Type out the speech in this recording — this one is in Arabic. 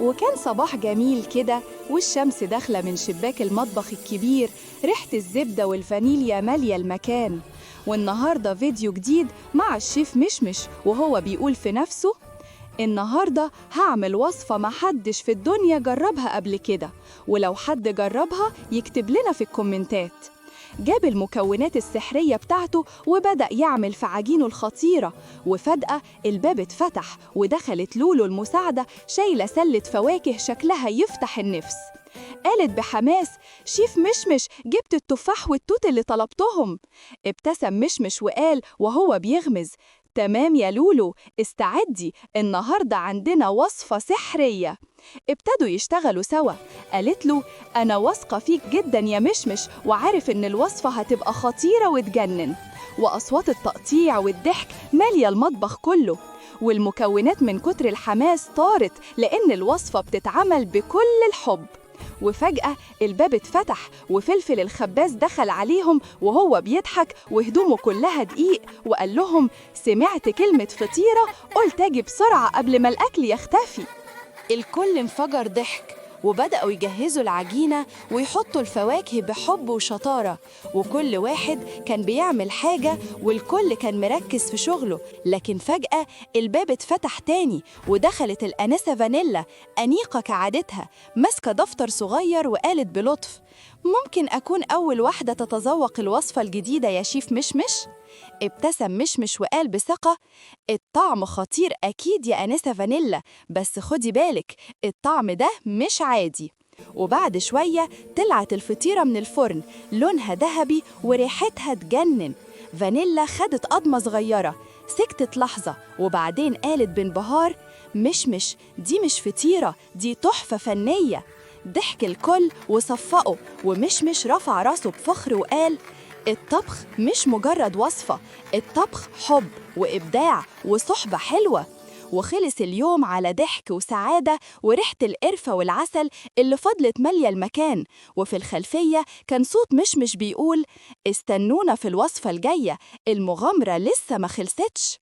وكان صباح جميل كده، والشمس داخلة من شباك المطبخ الكبير، ريحة الزبدة والفانيليا مالية المكان. والنهاردة فيديو جديد مع الشيف مشمش، وهو بيقول في نفسه: النهاردة هعمل وصفة محدش في الدنيا جربها قبل كده، ولو حد جربها يكتب لنا في الكومنتات. جاب المكونات السحرية بتاعته وبدأ يعمل في عجينه الخطيرة، وفجأة الباب اتفتح ودخلت لولو المساعدة شايلة سلة فواكه شكلها يفتح النفس. قالت بحماس: شيف مشمش، جبت التفاح والتوت اللي طلبتهم. ابتسم مشمش وقال وهو بيغمز: تمام يا لولو، استعدي، النهاردة عندنا وصفة سحرية. ابتدوا يشتغلوا سوا. قالت له: أنا واثقة فيك جدا يا مشمش، وعارف إن الوصفة هتبقى خطيرة وتجنن. وأصوات التقطيع والضحك مالية المطبخ كله، والمكونات من كتر الحماس طارت لأن الوصفة بتتعمل بكل الحب. وفجأة الباب اتفتح وفلفل الخباز دخل عليهم وهو بيضحك وهدومه كلها دقيق، وقال لهم: سمعت كلمة فطيرة، قلت أجي بسرعة قبل ما الأكل يختفي. الكل انفجر ضحك، وبدأوا يجهزوا العجينة ويحطوا الفواكه بحب وشطارة، وكل واحد كان بيعمل حاجة والكل كان مركز في شغله. لكن فجأة الباب اتفتح تاني ودخلت الأنسة فانيلا أنيقة كعادتها، ماسكة دفتر صغير، وقالت بلطف: ممكن أكون أول واحدة تتذوق الوصفة الجديدة يا شيف مشمش؟ ابتسم مشمش وقال بثقة: الطعم خطير أكيد يا أنسة فانيلا، بس خدي بالك الطعم ده مش عادي. وبعد شوية طلعت الفطيرة من الفرن، لونها ذهبي وريحتها تجنن. فانيلا خدت قضمة صغيرة، سكتت لحظة، وبعدين قالت بانبهار: مشمش، دي مش فطيرة، دي تحفة فنية. ضحك الكل وصفقوا، ومشمش رفع راسه بفخر وقال: الطبخ مش مجرد وصفة، الطبخ حب وإبداع وصحبة حلوة. وخلص اليوم على ضحك وسعادة وريحة القرفة والعسل اللي فضلت مالية المكان. وفي الخلفية كان صوت مشمش بيقول: استنونا في الوصفة الجاية، المغامرة لسه ما خلصتش.